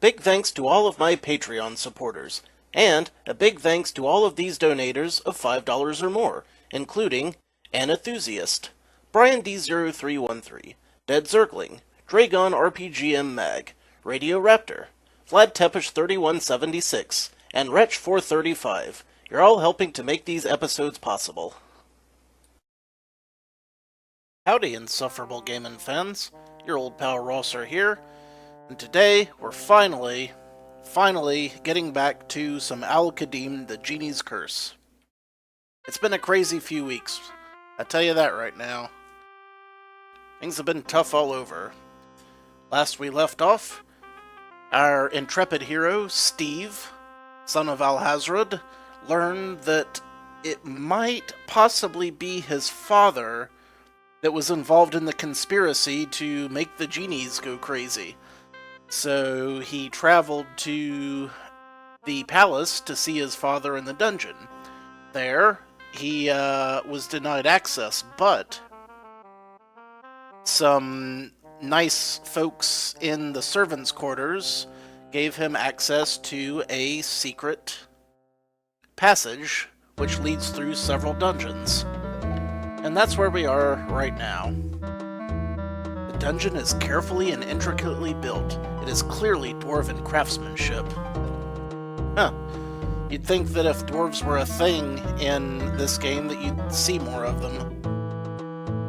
big thanks to all of my Patreon supporters, and a big thanks to all of these donators of $5 or more, including An Enthusiast, Brian D0313, Dead Zergling, Dragon RPGM Mag, Radio Raptor, Vlad Tepish 3176, and Wretch 435. You're all helping to make these episodes possible. Howdy, Insufferable Gaming fans. Your old pal Rosser here, and today we're finally getting back to some Al-Qadim, the Genie's Curse. It's been a crazy few weeks, I tell you that right now. Things have been tough all over. Last we left off, our intrepid hero, Steve, son of Al-Hazred, learned that it might possibly be his father that was involved in the conspiracy to make the genies go crazy. So he traveled to the palace to see his father in the dungeon. There, he was denied access, but some nice folks in the servants' quarters gave him access to a secret passage which leads through several dungeons. And that's where we are right now. The dungeon is carefully and intricately built. It is clearly dwarven craftsmanship. You'd think that if dwarves were a thing in this game that you'd see more of them.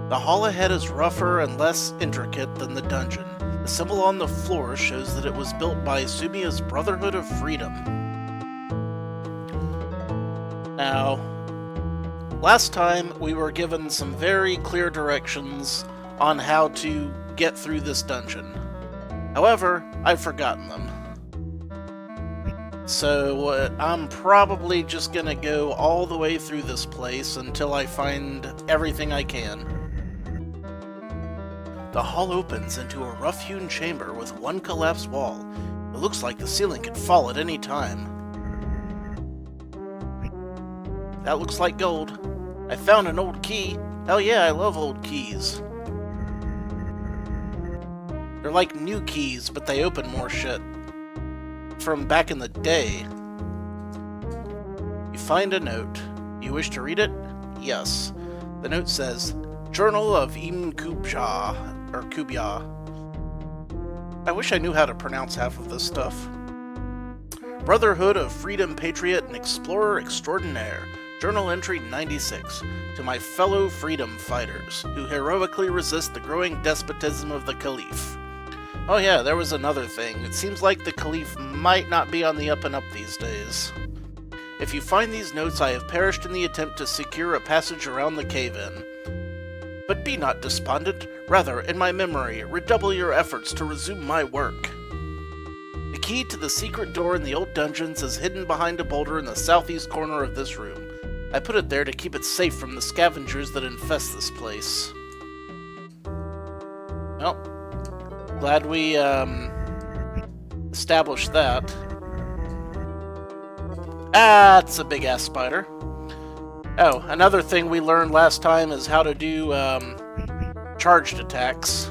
The hall ahead is rougher and less intricate than the dungeon. The symbol on the floor shows that it was built by Sumia's Brotherhood of Freedom. Now, last time we were given some very clear directions on how to get through this dungeon. However, I've forgotten them. So I'm probably just gonna go all the way through this place until I find everything I can. The hall opens into a rough-hewn chamber with one collapsed wall. It looks like the ceiling could fall at any time. That looks like gold. I found an old key. Hell yeah, I love old keys. They're like new keys, but they open more shit. From back in the day. You find a note. You wish to read it? Yes. The note says, Journal of Ibn Kubja, or Kubya. I wish I knew how to pronounce half of this stuff. Brotherhood of Freedom Patriot and Explorer Extraordinaire. Journal entry 96. To my fellow freedom fighters, who heroically resist the growing despotism of the Caliph. Oh yeah, there was another thing. It seems like the Caliph might not be on the up and up these days. If you find these notes, I have perished in the attempt to secure a passage around the cave-in. But be not despondent. Rather, in my memory, redouble your efforts to resume my work. The key to the secret door in the old dungeons is hidden behind a boulder in the southeast corner of this room. I put it there to keep it safe from the scavengers that infest this place. Well, glad we established that. Ah, it's a big-ass spider. Oh, another thing we learned last time is how to do charged attacks.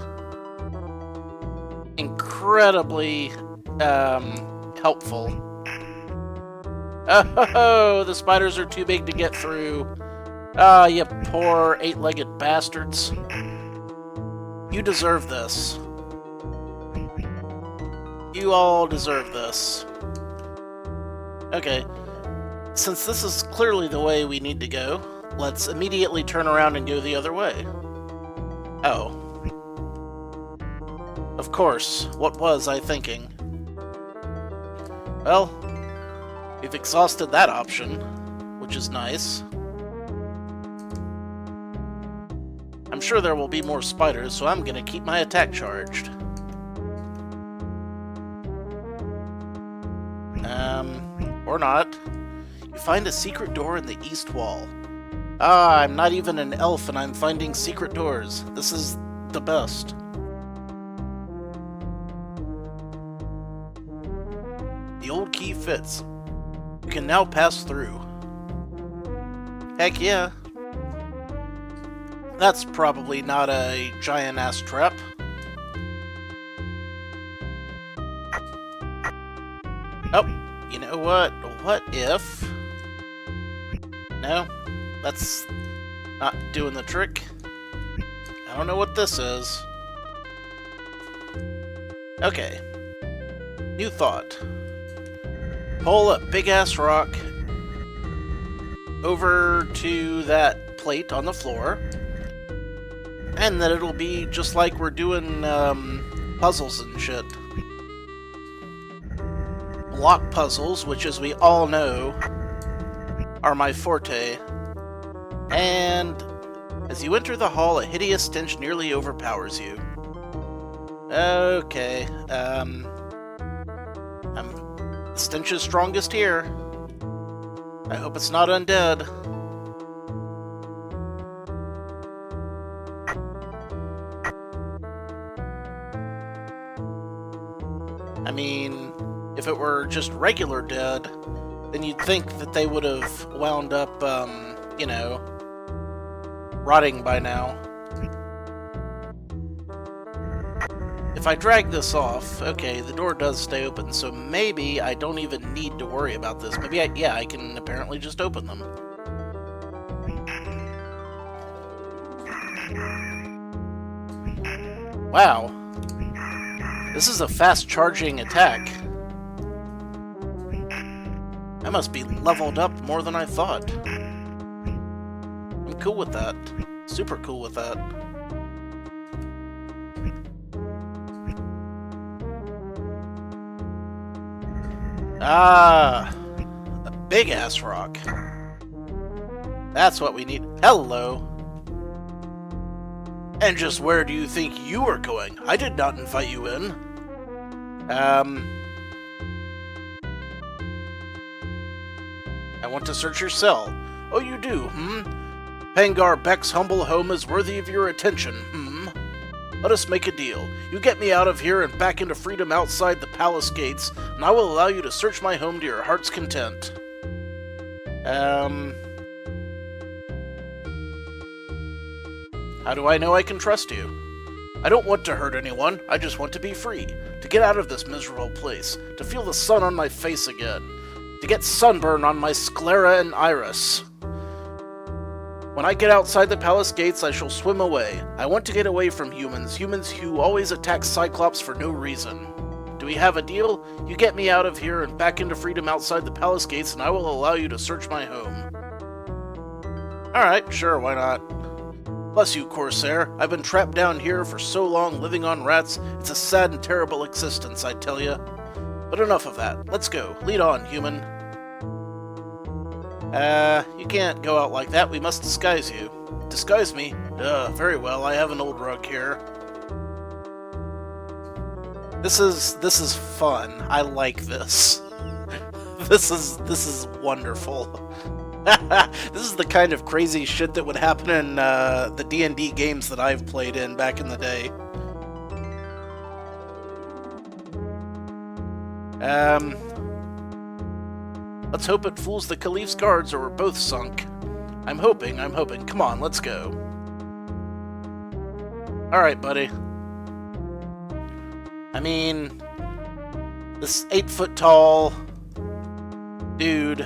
Incredibly helpful. Oh, the spiders are too big to get through. Ah, you poor eight-legged bastards. You deserve this. You all deserve this. Okay. Since this is clearly the way we need to go, let's immediately turn around and go the other way. Oh. Of course, what was I thinking? Well, we've exhausted that option, which is nice. I'm sure there will be more spiders, so I'm gonna keep my attack charged. Or not. You find a secret door in the east wall. Ah, I'm not even an elf and I'm finding secret doors. This is the best. The old key fits. You can now pass through. Heck yeah. That's probably not a giant-ass trap. Oh, you know what? What if... No, that's not doing the trick. I don't know what this is. Okay. New thought. Pull a big-ass rock over to that plate on the floor, and then it'll be just like we're doing puzzles and shit. Block puzzles, which as we all know are my forte. And as you enter the hall, a hideous stench nearly overpowers you. Okay, the stench is strongest here. I hope it's not undead. I mean, if it were just regular dead, then you'd think that they would have wound up, you know, rotting by now. If I drag this off, okay, the door does stay open, so maybe I don't even need to worry about this. Maybe I can apparently just open them. Wow. This is a fast-charging attack. I must be leveled up more than I thought. I'm cool with that. Super cool with that. Ah, a big-ass rock. That's what we need. Hello. And just where do you think you are going? I did not invite you in. I want to search your cell. Oh, you do, Pangar Beck's humble home is worthy of your attention, Let us make a deal. You get me out of here and back into freedom outside the palace gates, and I will allow you to search my home to your heart's content. How do I know I can trust you? I don't want to hurt anyone, I just want to be free. To get out of this miserable place. To feel the sun on my face again. To get sunburn on my sclera and iris. When I get outside the palace gates, I shall swim away. I want to get away from humans who always attack Cyclops for no reason. Do we have a deal? You get me out of here and back into freedom outside the palace gates, and I will allow you to search my home. Alright, sure, why not? Bless you, Corsair. I've been trapped down here for so long, living on rats. It's a sad and terrible existence, I tell ya. But enough of that. Let's go. Lead on, human. You can't go out like that. We must disguise you. Disguise me? Very well. I have an old rug here. This is fun. I like this. This is wonderful. This is the kind of crazy shit that would happen in the D&D games that I've played in back in the day. Let's hope it fools the Caliph's guards or we're both sunk. I'm hoping. Come on, let's go. Alright, buddy. I mean, this 8-foot-tall dude,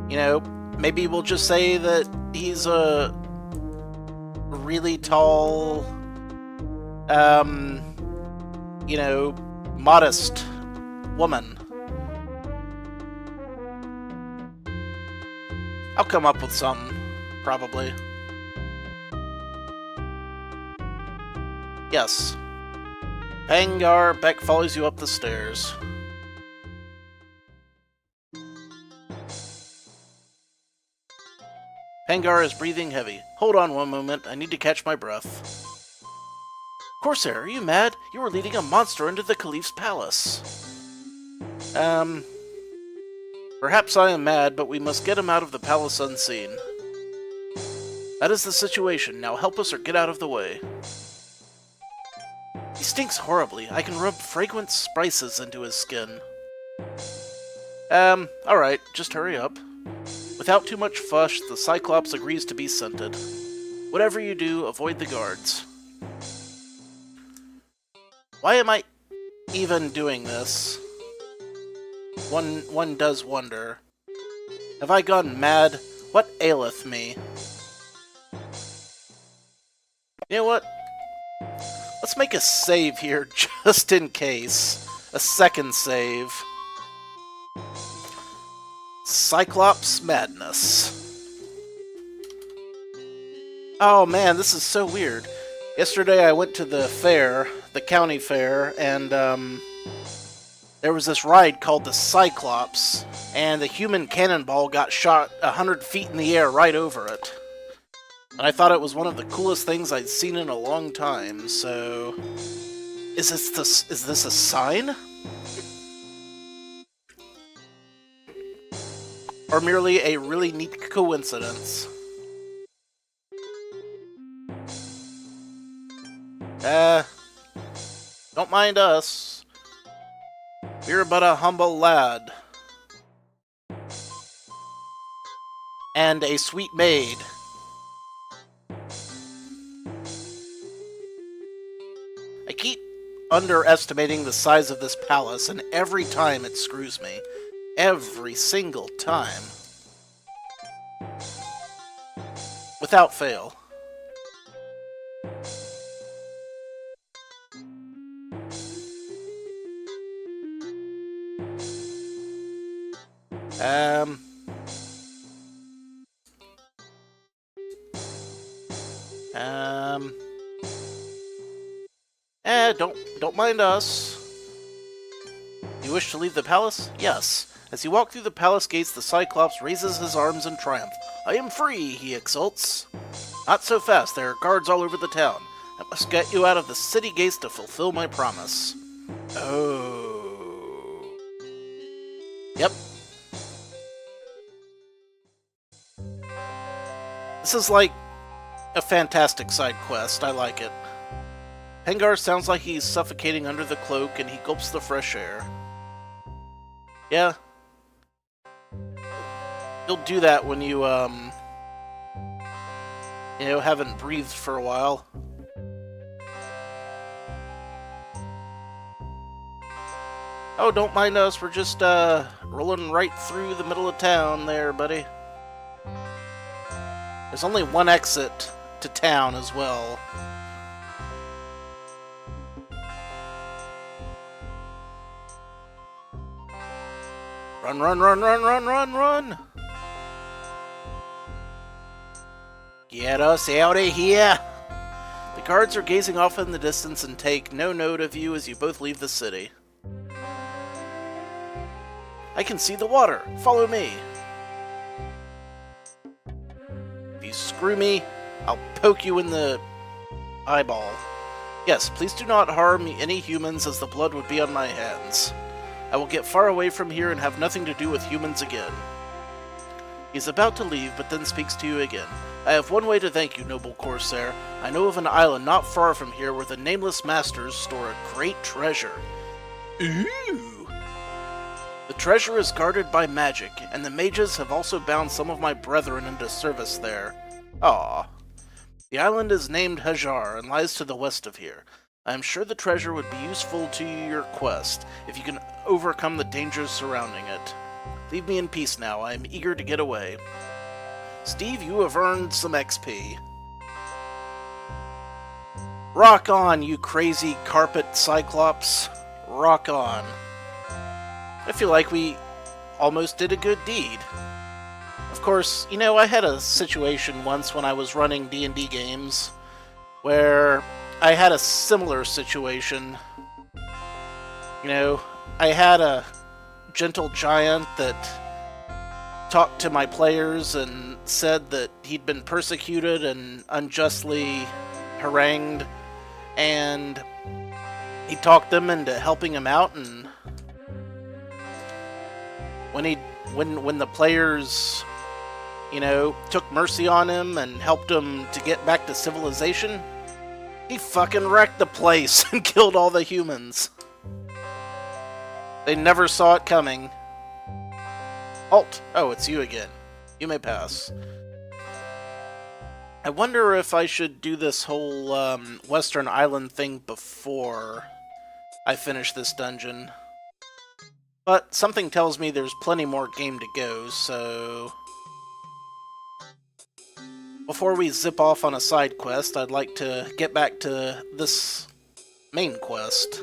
you know, maybe we'll just say that he's a really tall, you know, modest woman. I'll come up with something, probably. Yes. Pangar Beck follows you up the stairs. Pangar is breathing heavy. Hold on one moment, I need to catch my breath. Corsair, are you mad? You were leading a monster into the Caliph's palace. Perhaps I am mad, but we must get him out of the palace unseen. That is the situation. Now help us or get out of the way. He stinks horribly. I can rub fragrant spices into his skin. Alright, just hurry up. Without too much fuss, the Cyclops agrees to be scented. Whatever you do, avoid the guards. Why am I even doing this? One does wonder. Have I gone mad? What aileth me? You know what? Let's make a save here, just in case. A second save. Cyclops Madness. Oh man, this is so weird. Yesterday I went to the fair, the county fair, and there was this ride called the Cyclops, and the human cannonball got shot 100 feet in the air right over it. And I thought it was one of the coolest things I'd seen in a long time, so... Is this a sign? Or merely a really neat coincidence? Don't mind us. We're but a humble lad. And a sweet maid. I keep underestimating the size of this palace, and every time it screws me. Every single time. Without fail. Don't mind us. You wish to leave the palace? Yes. As you walk through the palace gates, the Cyclops raises his arms in triumph. I am free, he exults. Not so fast, there are guards all over the town. I must get you out of the city gates to fulfill my promise. Oh. Yep. This is like a fantastic side quest. I like it. Pengar sounds like he's suffocating under the cloak, and he gulps the fresh air. Yeah. You'll do that when you, haven't breathed for a while. Oh, don't mind us, we're just, rolling right through the middle of town there, buddy. There's only one exit to town as well. Run, run, run, run, run, run, run! Get us out of here! The guards are gazing off in the distance and take no note of you as you both leave the city. I can see the water! Follow me! If you screw me, I'll poke you in the eyeball. Yes, please do not harm any humans, as the blood would be on my hands. I will get far away from here and have nothing to do with humans again. He's about to leave, but then speaks to you again. I have one way to thank you, noble Corsair. I know of an island not far from here where the Nameless Masters store a great treasure. Ooh! The treasure is guarded by magic, and the mages have also bound some of my brethren into service there. Ah. The island is named Hajar and lies to the west of here. I am sure the treasure would be useful to your quest, if you can overcome the dangers surrounding it. Leave me in peace now, I am eager to get away. Steve, you have earned some XP. Rock on, you crazy carpet Cyclops. Rock on. I feel like we almost did a good deed. Of course, I had a situation once when I was running D&D games where I had a similar situation. I had a gentle giant that talked to my players and said that he'd been persecuted and unjustly harangued, and he talked them into helping him out, and when the players, took mercy on him and helped him to get back to civilization, he fucking wrecked the place and killed all the humans. They never saw it coming. Halt! Oh, it's you again. You may pass. I wonder if I should do this whole Western Island thing before I finish this dungeon. But something tells me there's plenty more game to go, so... Before we zip off on a side quest, I'd like to get back to this main quest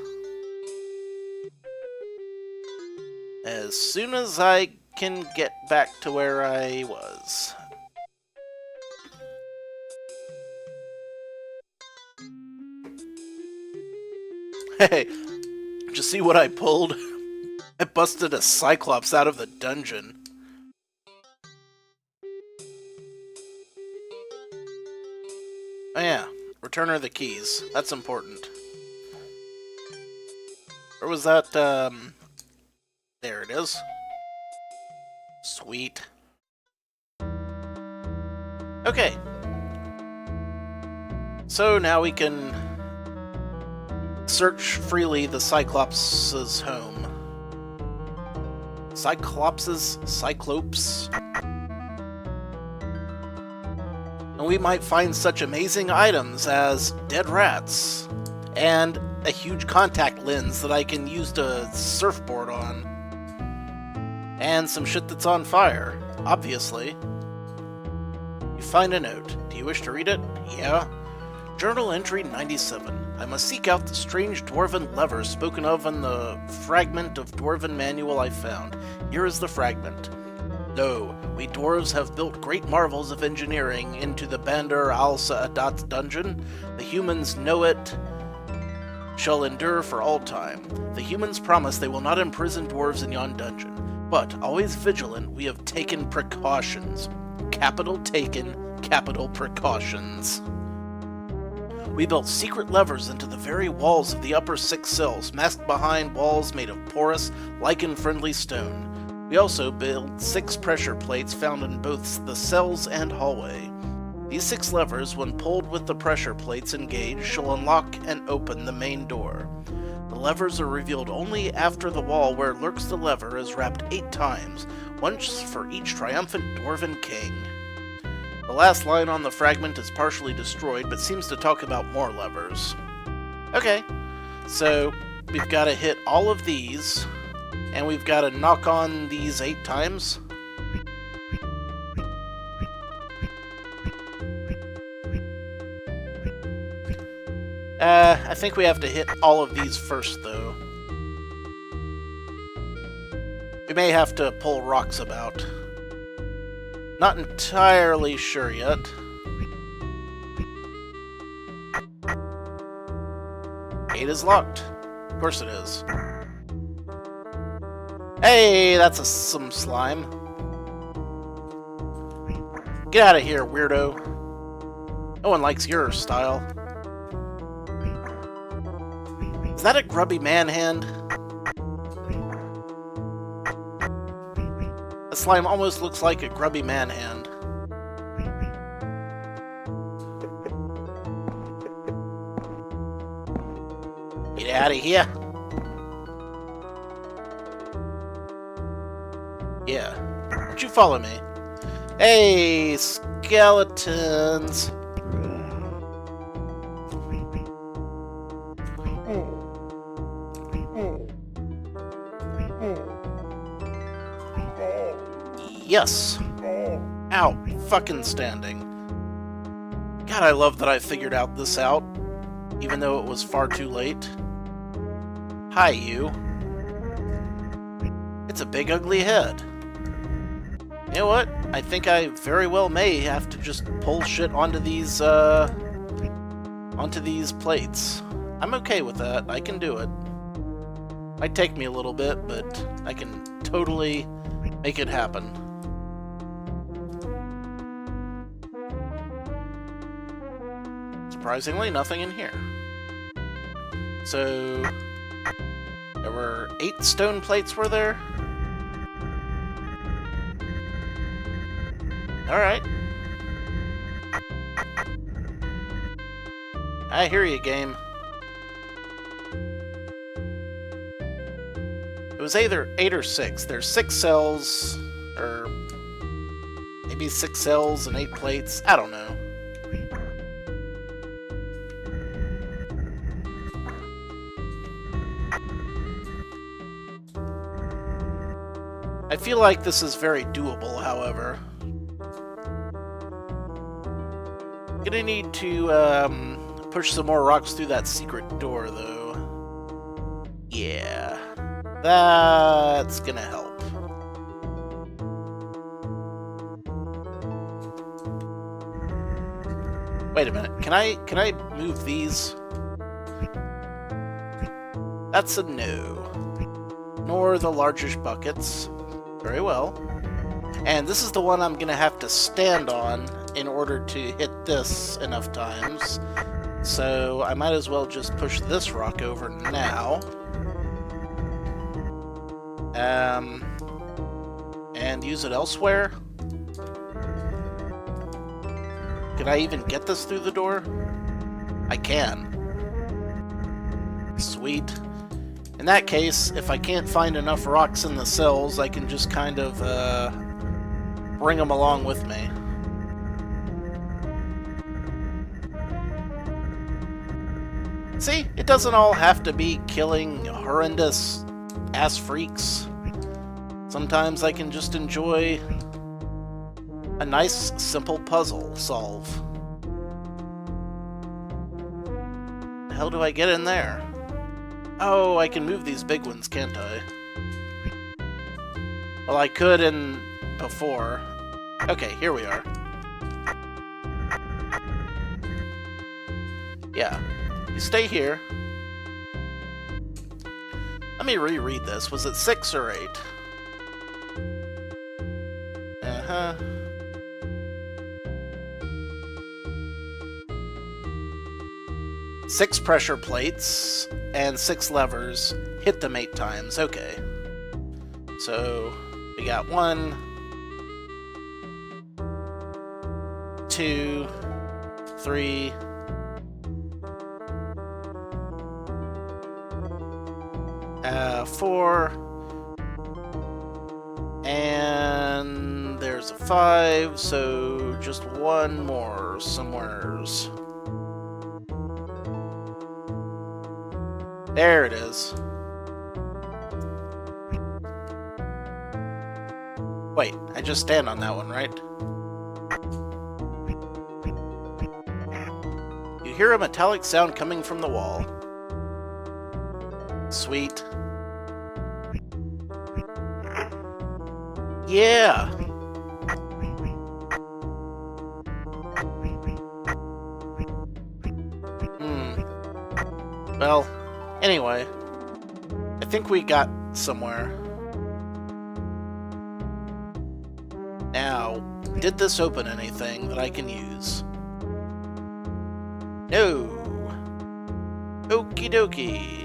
as soon as I can get back to where I was. Hey, did you see what I pulled? I busted a Cyclops out of the dungeon. Oh yeah, return her the keys. That's important. Where was that, There it is. Sweet. Okay. So now we can search freely the Cyclops' home. Cyclops? And we might find such amazing items as dead rats, and a huge contact lens that I can use to surfboard on, and some shit that's on fire, obviously. You find a note. Do you wish to read it? Yeah. Journal entry 97. I must seek out the strange dwarven lever spoken of in the fragment of dwarven manual I found. Here is the fragment. Lo, we dwarves have built great marvels of engineering into the Bandar al-Sa'adat dungeon. The humans know it shall endure for all time. The humans promise they will not imprison dwarves in yon dungeon. But, always vigilant, we have taken precautions. Capital taken, capital precautions. We built secret levers into the very walls of the upper 6 cells, masked behind walls made of porous, lichen-friendly stone. We also built 6 pressure plates found in both the cells and hallway. These 6 levers, when pulled with the pressure plates engaged, shall unlock and open the main door. The levers are revealed only after the wall where lurks the lever is rapped 8 times, once for each triumphant dwarven king. The last line on the fragment is partially destroyed, but seems to talk about more levers. Okay, so we've got to hit all of these, and we've got to knock on these 8 times. I think we have to hit all of these first, though. We may have to pull rocks about. Not entirely sure yet. Gate is locked. Of course it is. Hey, that's some slime. Get out of here, weirdo. No one likes your style. Is that a grubby man hand? The slime almost looks like a grubby man hand. Get out of here. Yeah. Won't you follow me? Hey, skeletons. Yes. Out. Fucking standing. God, I love that I figured out this out, even though it was far too late. Hi, you. It's a big ugly head. You know what? I think I very well may have to just pull shit onto these plates. I'm okay with that. I can do it. Might take me a little bit, but I can totally make it happen. Surprisingly, nothing in here. So, there were 8 stone plates, were there? Alright. I hear you, game. It was either 8 or 6. There's 6 cells, or maybe 6 cells and 8 plates. I don't know. I feel like this is very doable, however. Gonna need to push some more rocks through that secret door, though. Yeah, that's gonna help. Wait a minute, can I move these? That's a no. Nor the largish buckets. Very well. And this is the one I'm gonna have to stand on in order to hit this enough times. So I might as well just push this rock over now. And use it elsewhere. Can I even get this through the door? I can. Sweet. In that case, if I can't find enough rocks in the cells, I can just kind of bring them along with me. See, it doesn't all have to be killing horrendous ass freaks. Sometimes I can just enjoy a nice, simple puzzle solve. The hell do I get in there? Oh, I can move these big ones, can't I? Well, I could in before. Okay, here we are. Yeah, you stay here. Let me reread this. Was it 6 or 8? Uh-huh. 6 pressure plates and 6 levers. Hit them 8 times. Okay. So we got 1, 2, 3, 4, and there's a 5, so just 1 more somewheres. There it is. Wait, I just stand on that one, right? You hear a metallic sound coming from the wall. Sweet. Yeah! Well, anyway, I think we got somewhere. Now, did this open anything that I can use? No! Okie dokie.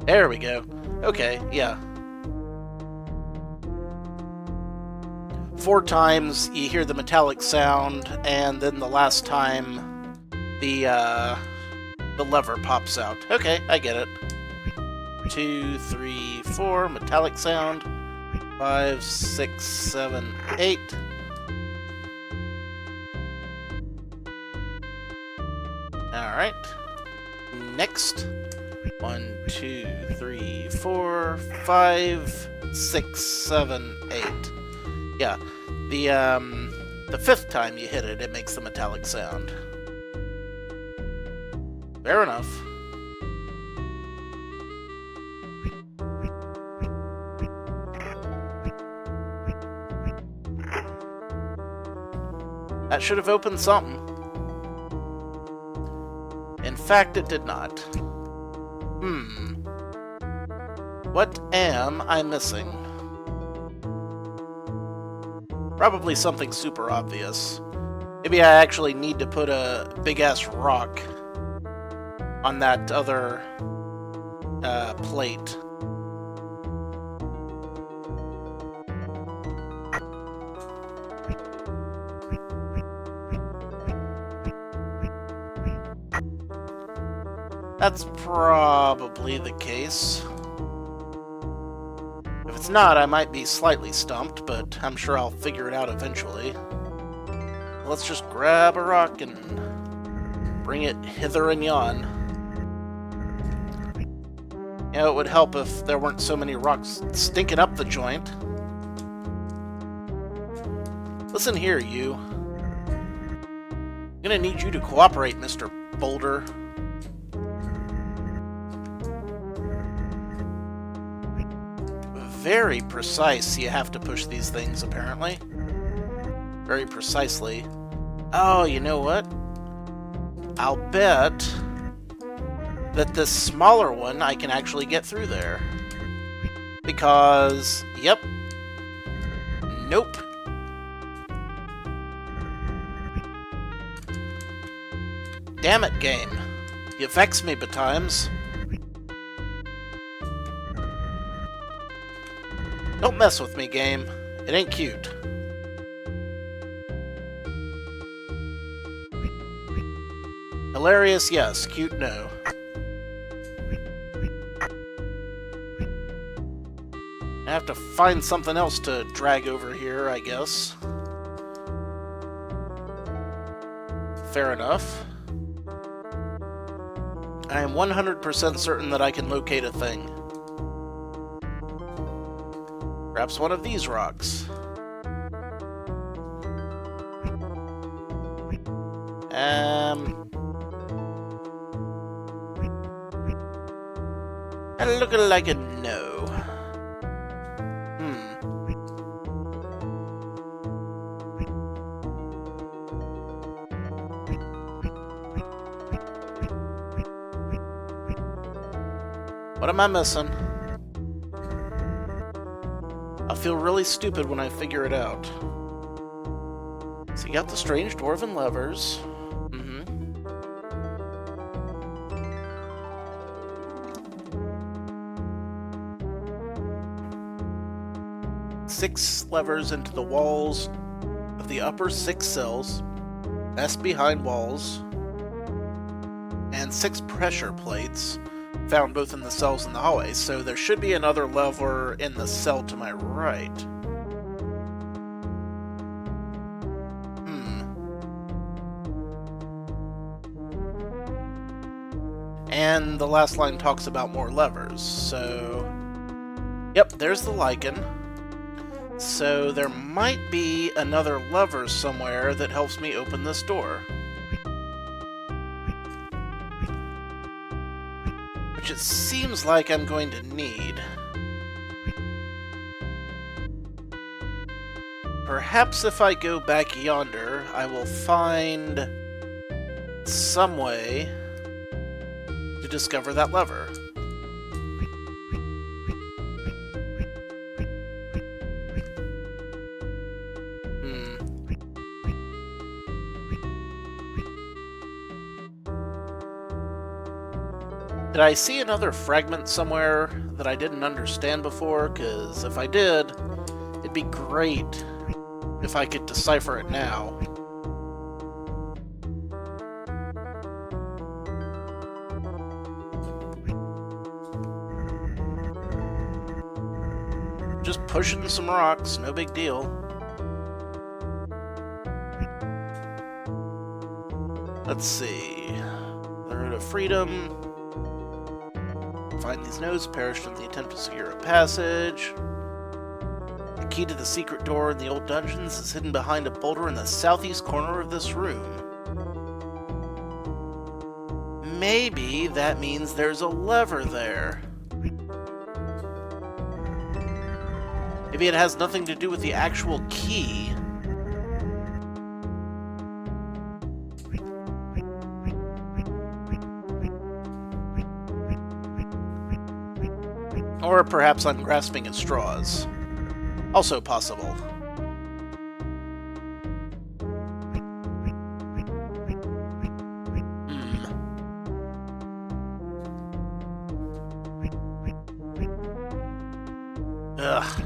There we go. Okay, yeah. 4 times you hear the metallic sound, and then the last time the lever pops out. Okay, I get it. 2, 3, 4, metallic sound. 5, 6, 7, 8. Alright. Next. 1, 2, 3, 4, 5, 6, 7, 8. Yeah, the 5th time you hit it, it makes the metallic sound. Fair enough. That should have opened something. In fact, it did not. What am I missing? Probably something super obvious. Maybe I actually need to put a big-ass rock on that other plate. That's probably the case. If it's not, I might be slightly stumped, but I'm sure I'll figure it out eventually. Let's just grab a rock and bring it hither and yon. You know, it would help if there weren't so many rocks stinking up the joint. Listen here, you. I'm gonna need you to cooperate, Mr. Boulder. Very precise, you have to push these things, apparently. Very precisely. Oh, you know what? I'll bet that this smaller one, I can actually get through there. Because, yep. Nope. Damn it, game. You vex me betimes. Don't mess with me, game. It ain't cute. Hilarious, yes. Cute, no. I have to find something else to drag over here, I guess. Fair enough. I am 100% certain that I can locate a thing. Perhaps one of these rocks. And looking like a no. What am I missing? I'll feel really stupid when I figure it out. So you got the strange dwarven levers. 6 levers into the walls of the upper 6 cells, S behind walls, and 6 pressure plates found both in the cells and the hallway, so there should be another lever in the cell to my right. And the last line talks about more levers, so... Yep, there's the lichen. So there might be another lever somewhere that helps me open this door. Which it seems like I'm going to need. Perhaps if I go back yonder, I will find some way to discover that lever. Did I see another fragment somewhere that I didn't understand before? Because if I did, it'd be great if I could decipher it now. Just pushing some rocks, no big deal. Let's see. The Road of Freedom. Find these notes, perished in the attempt to secure a passage. The key to the secret door in the old dungeons is hidden behind a boulder in the southeast corner of this room. Maybe that means there's a lever there. Maybe it has nothing to do with the actual key. Or perhaps I'm grasping at straws. Also possible. Ugh.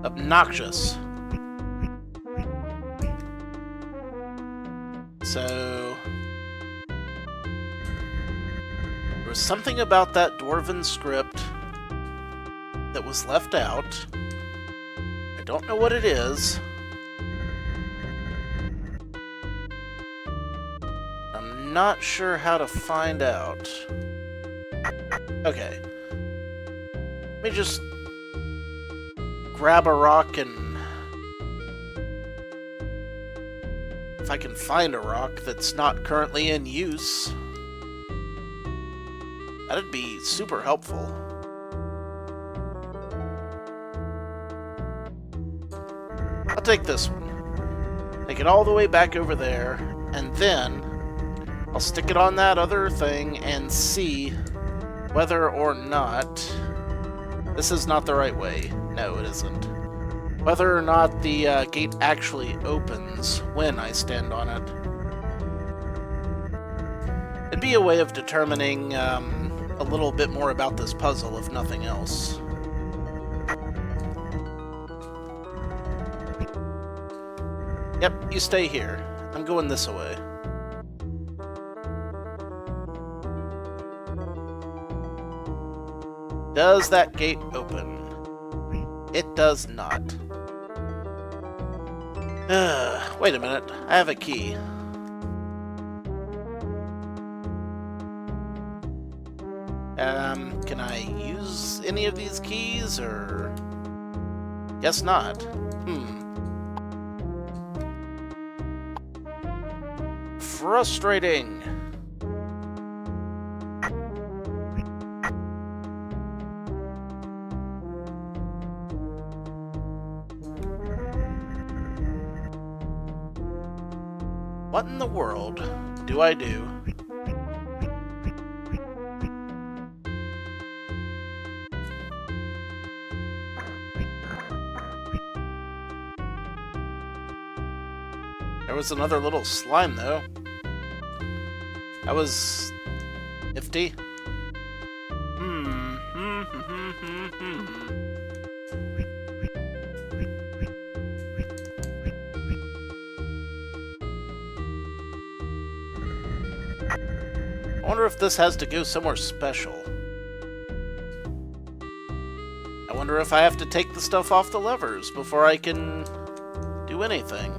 Obnoxious. So... there was something about that dwarven script that was left out. I don't know what it is. not sure how to find out. Okay. Let me just grab a rock and... if I can find a rock that's not currently in use, that'd be super helpful. I'll take this one. Take it all the way back over there, and then I'll stick it on that other thing and see whether or not... this is not the right way. No, it isn't. Whether or not the gate actually opens when I stand on it. It'd be a way of determining a little bit more about this puzzle, if nothing else. Yep, you stay here. I'm going this way. Does that gate open? It does not. Wait a minute. I have a key. Can I use any of these keys, or... guess not. Frustrating. What in the world do I do? There was another little slime, though. That was... nifty. I wonder if this has to go somewhere special. I wonder if I have to take the stuff off the levers before I can do anything.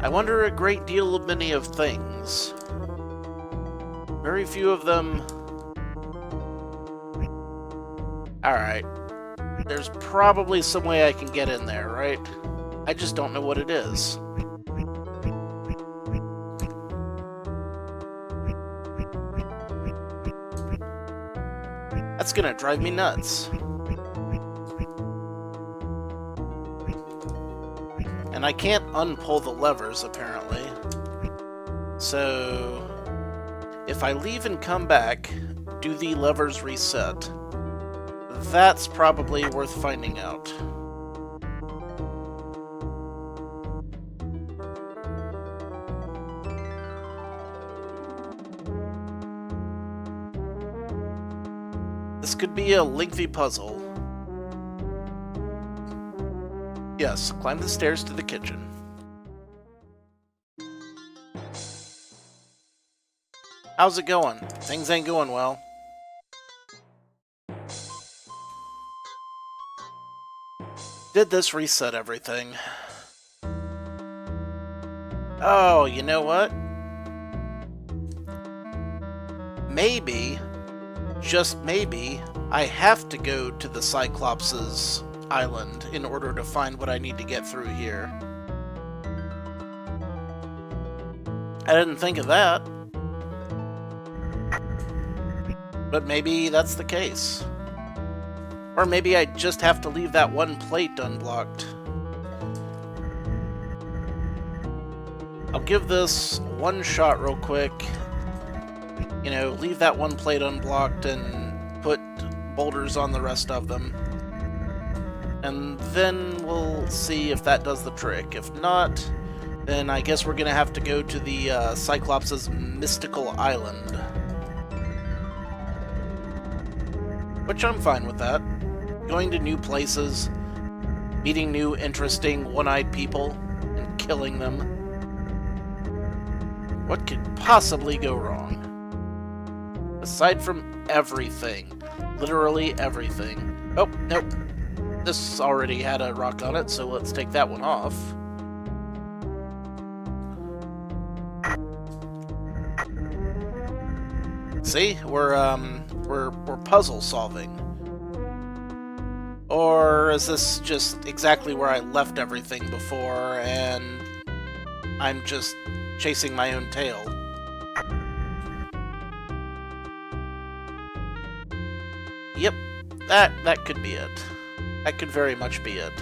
I wonder a great deal of many of things. Very few of them... Alright. There's probably some way I can get in there, right? I just don't know what it is. That's gonna drive me nuts. And I can't unpull the levers, apparently. So... if I leave and come back, do the levers reset? That's probably worth finding out. This could be a lengthy puzzle. Yes, climb the stairs to the kitchen. How's it going? Things ain't going well. Did this reset everything? Oh, you know what? Maybe, just maybe, I have to go to the Cyclops' island in order to find what I need to get through here. I didn't think of that. But maybe that's the case. Or maybe I just have to leave that one plate unblocked. I'll give this one shot real quick. You know, leave that one plate unblocked and put boulders on the rest of them. And then we'll see if that does the trick. If not, then I guess we're gonna have to go to the Cyclops' mystical island. Which I'm fine with that. Going to new places, meeting new interesting one-eyed people, and killing them. What could possibly go wrong? Aside from everything. Literally everything. Oh, nope. This already had a rock on it, so let's take that one off. See, we're puzzle solving. Or is this just exactly where I left everything before, and I'm just chasing my own tail? Yep, that could be it. That could very much be it.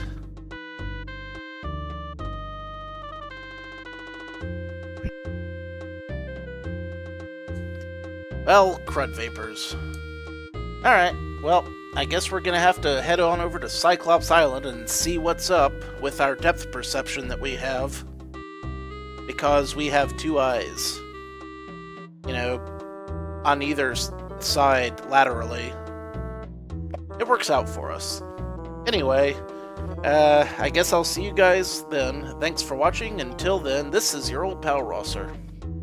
Well, crud vapors. Alright, well, I guess we're gonna have to head on over to Cyclops Island and see what's up with our depth perception that we have. Because we have two eyes. You know, on either side laterally. It works out for us. Anyway, I guess I'll see you guys then. Thanks for watching. Until then, this is your old pal Rosser.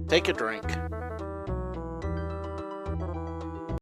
Take a drink.